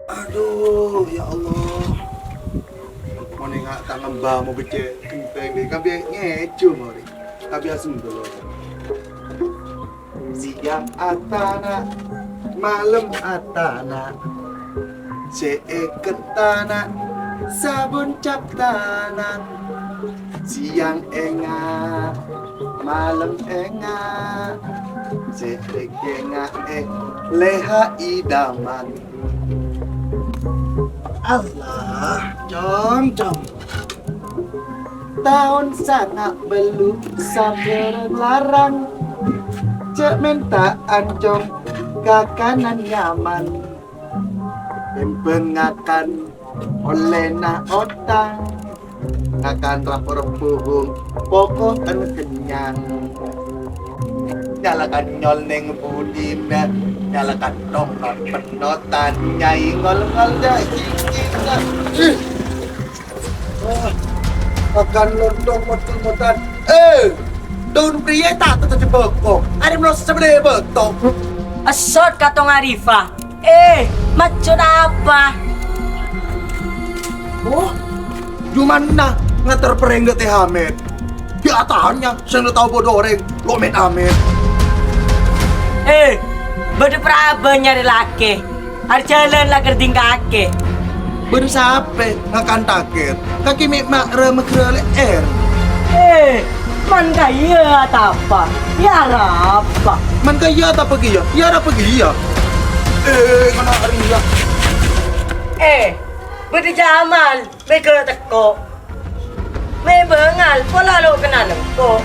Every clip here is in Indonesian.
Aduh, ya Allah. Mau nengak tangan mbah mau becek kenteng deh. Kabi ngecu mau deh. Kabi asem dulu. Siang atana, malam atana, ketana, sabun cap tanah. Siang enga, malam enga, enga leha idaman. Allah, com. Tahun sana belum sampai larang. Cek minta ancong kakanan nyaman. Pembengakan oleh na otang. Akan rapor puhung pokok kenyang. Nyalakan nyol neng budina, nyalakan tongkat penotan nyai ngol-ngol dah cing-cing. Akan lontong motul-motan. Daun pria tak tetap bekok. Ada merasa sebelah betok. Asot katong Arifa. Macun apa? Oh, gimana ngatar perengga teh Hamed? Di atahannya, saya tahu bodoh orang lomet Hamed. Bade praba nyari laki. Har jalan lah gerding kaki. Baru sampai ngakan takir. Kaki mak remek leer. Man kaya apa? Ya apa? Man kaya tak pergi ya? Ya ada pergi ya? Kena hari ya? Bade jamal. Mereka teko. May bengal. Wala lo kenalan ko.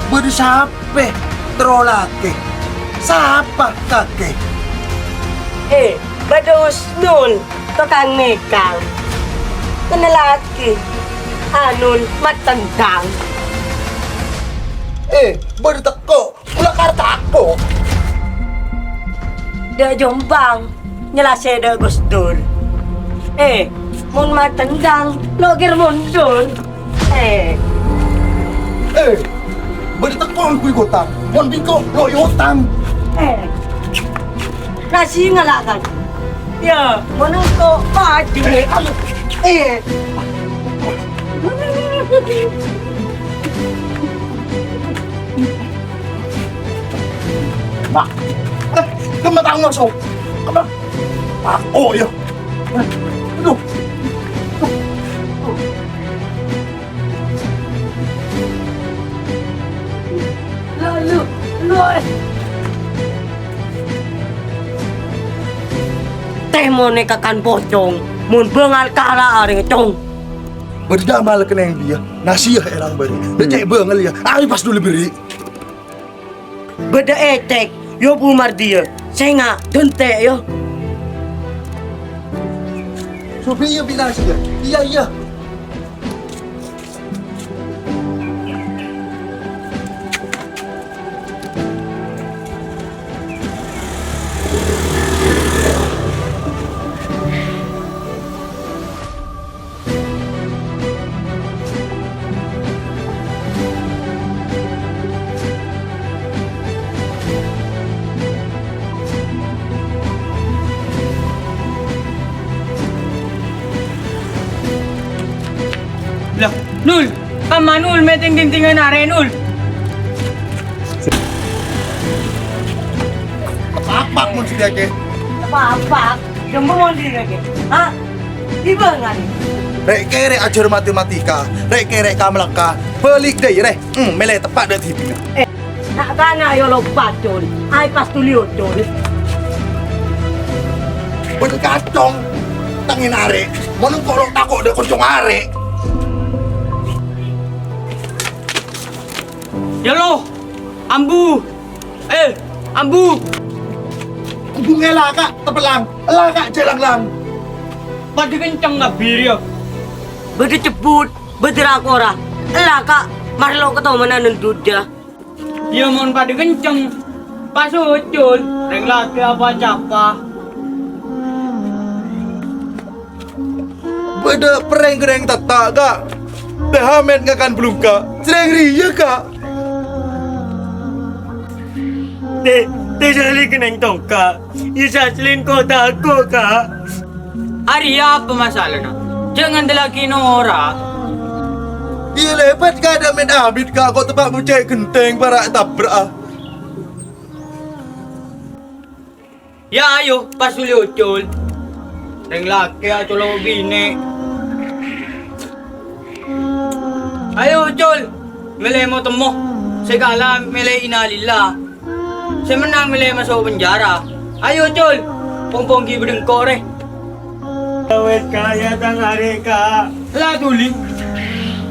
Baru sampai terolake. Siapa kakek? Bade usnul. Tokang mekang. Kena laki. Anul matandang. Baru teko. Ulah karta aku. Da Jombang. Nyelase da Gusdur. Mun matandang. Logir mundur. Baru teko ang kuy gotang. Mon biko loyotang. Nasi ngalakan. Ya, menunggu padi. Mak, kematang masuk. Apa? Aku ya. Aduh. Lu. Teh mo ne kakan pocong. Mun bengal kara aring cong. Berdamal kena yang dia. Nasi ya erang beri. Becek banget ya. Ari pas dulu beri. Beda etek. Yo bumar dia. Saya nggak dente yo. Sofi ya bilang sih ya. Iya. Lah, Nul, kamanul meting tintingan are Nul. Apa mun sih dia ke? Apa? Jumbo mau diri lagi. Hah? Di bengal. Rek kere ajar matematika. Rek kere kamlaka. Balik deh rek. Mele tepat deh tipinya. Nak kana yo lo pacul. Ai pas tulio cul. Bener kacong. Tangin are. Mon kolok takok deh kucung are. Ya lo, ambu. Ambu. Bunga laka tepelang. Laka jelang lang. Padi kenceng nggak ya? Bede cebut, bede rakora. Elah kak, marlo ketemu nanen duda. Ya mon padi kenceng. Pas ucul, reng laki apa capa. Beda pereng-gereng tata kak. Dehamet nggak kan belum kak. Sereng ria kak. Tidak keneng tongka. Isa selingkuh tak aku kak. Arya apa masalah na? Jangan lagi Nora. Iya lepas gak ada main abid kak. Kau tempat mu cek genteng para tabrak. Ya ayo pasuli ucul. Neng laki aja lo bini. Ayo ucul. Milih mo temo. Segala milih inalila. Semenang milih masuk penjara. Ayo ucul. Pongponggi berdengkore. Kawet kaya tang hari kak. Lah tuli.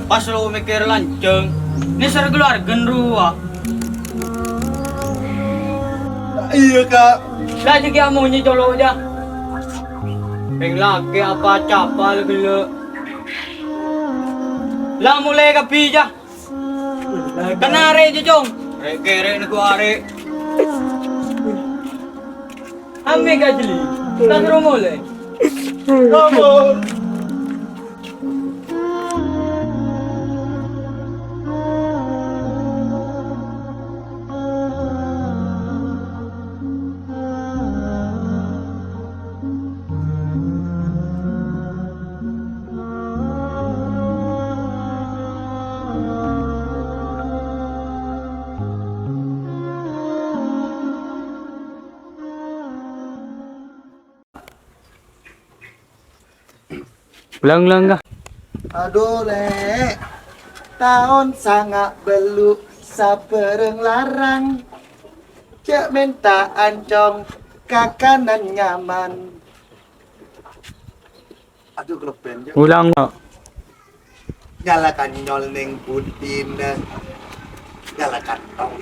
Pas lo mikir lanceng. Ini ser keluarga ruah. Iya kak. Lah sige amo ni colok aja. Peng laki apa capal gila. Lah mulai kapi aja. Kanare aja jong. Kere ni ku are. Ambil kajli. Tak suruh mulai. Kamu. Ulang kah? Aduh lek. Tahun sangat belu sapereng larang. Cek minta ancong kakanan nyaman. Aduh kelepen je. Ulang kah? Nyalakan nyol neng putin. Nyalakan tong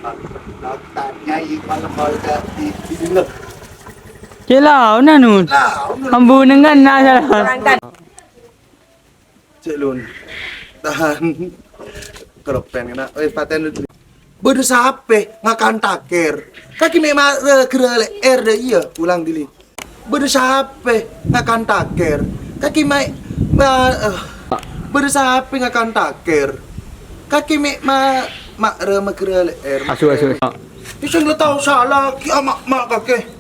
notan nyai kalau di sini. Celau nanun. Lah, Ambu dengan na salah. cek lun. Tahan. Kelepen kena. Paten dulu. Berusaha apa? Ngakan taker. Kaki memang kira air dah iya. Ulang dili. Berusaha apa? Ngakan taker. Kaki mai berusaha apa ngakan taker. Kaki mak rema kira air. Asu. Iseng lo tahu salah. Kia mak kakek.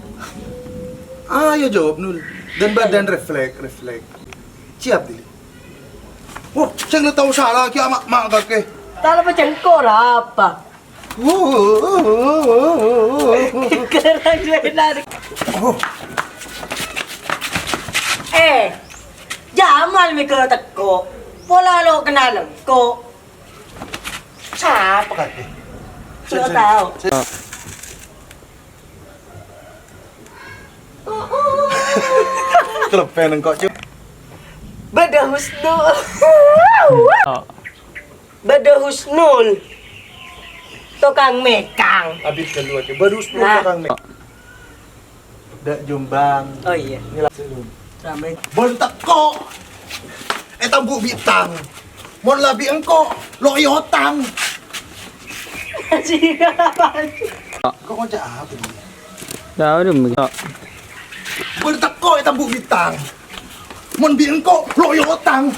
Ayo jawab nul. Dan badan refleks. Siap dili. Oh, saya nggak tahu salah, kia mak kakek. Tak apa cengkor apa? Kerang benar. Jamal mikir teko. Pola lo kenal ko. Siapa kakek? Sudah tahu. Kelepen engkau cuy. Bada Husnul. Bada Husnul. Tukang mekang. Habis kedua cuy. Baru 10 Nah. orang nih. Dak Jombang. Oh iya. Ini langsung. Ramai. Bon teko. Tambuk bitang. Mon labi engkau loyo hotang. Jika apa? Kau ngajak apa ni? Tahu dah. Bon teko tambuk bitang. Mon bi engkau loyo hotang.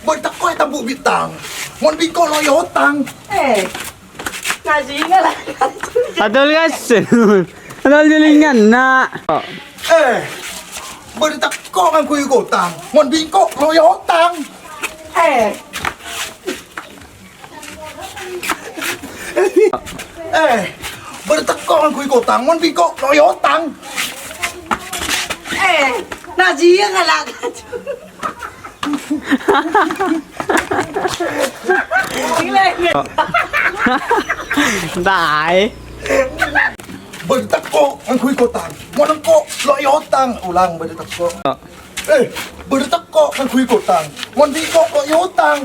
Bon teko tambuk bitang. Mon bi engkau loyo hotang. Nasi lah. Adol kasi. Adol jalingan na. Bon teko kan kuy hotang. Mon bi engkau loyo hotang. Berteko kan kuy hotang. Mon bi engkau loyo hotang. Nasi nga lang. Tai. Berteko kan kuy hotang. Mon engkau loyo hotang. Ulang berteko. Berteko kan kuy hotang. Mon bi engkau loyo hotang.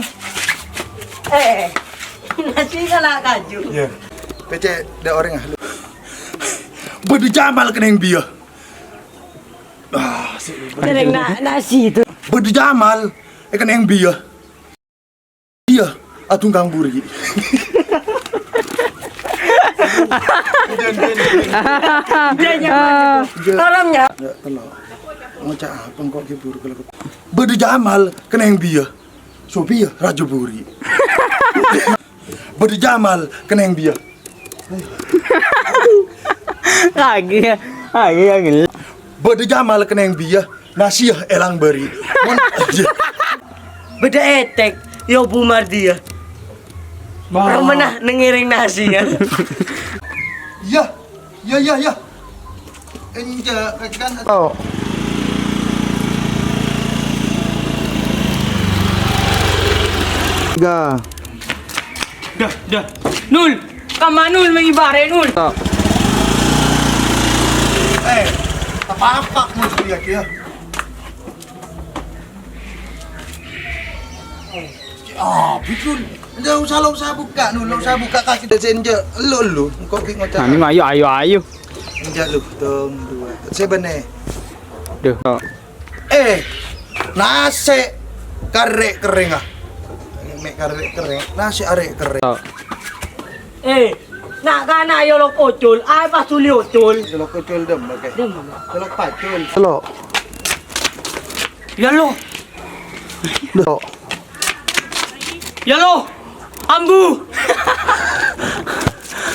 Nasi nga lang kaju. Ya. Pece ada orang ah. Bedu Jamal kena yang biar. Kering nasi itu. Bedu Jamal kena yang biar. Iya, atung kang buri. Orangnya. Ya, tenang. Ngocak apa kok kibur kalau bedu Jamal kena yang biar. Sobi ya Raja Buri. Badu Jamal keneng dia. Lagi yang Badu Jamal keneng dia. Nasi ya elang beri. Beda etek, yo bumar dia. Orang mana nengiring nasi ya. Ya. Enja kan. Oh. Tiga. Dah. Nul, kama Nul mengibare Nul. Apa-apa mo dia kia. Betul. Enggak usah buka kaki senja. Lu. Kok ki ngocak. Ini mah ayo. Enggak lu, tong dua. Sebene. Duh. Nasi karek kering ah. Mek karek kering. Nasi arek kering. Nak kana yo lo kocul, ay pasuli ocul. Jelok kecil dem pakai. Dem. Jelok pacul. Jelok. Ya lo, Jelok. ambu.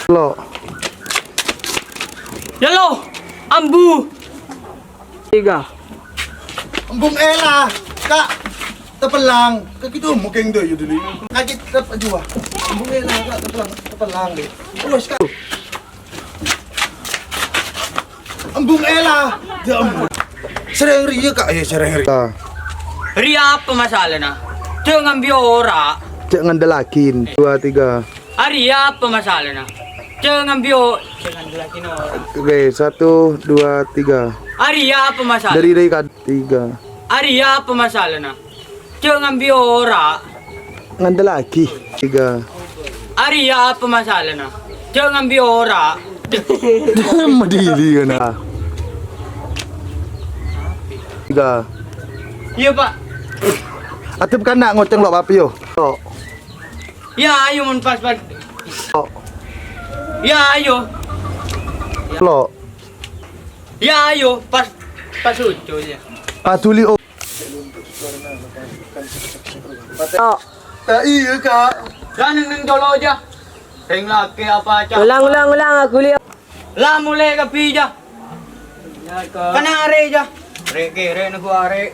Jelok. Ya lo, ambu. 3. Embung Ella, Kak. Tepelang. Kak gitu mungkin deh dulu. Kaki tep jua. Embung Ella Kak tepelang deh. Terus Kak. Embung Ella. Ya ampun. Sering ri Kak, sering ri. Ria apa masalah na? Jangan biora. Jangan delakin. 2 3. Aria apa masalah na? Jangan dalakin orang. Oke, 1 2 3. Aria apa masalah? Dari Kak 3. Aria apa masalah na? Jangan biora. Nganda lagi. 3. Aria apa masalah na? Jangan biora. Madili ka na. 3. Iya pak. Atip ka na ngoteng lo papi yo. Oh. Ya ayo mun pas. Oh. Ya ayo. Lo. Ya ayo pas ucul ya. Patuli o. Oh, Iya Kak. Ganang nang dolo aja. Ring laki apa aja. ulang aku lihat. La mulai ka pija. Kana are aja. Re na ko are.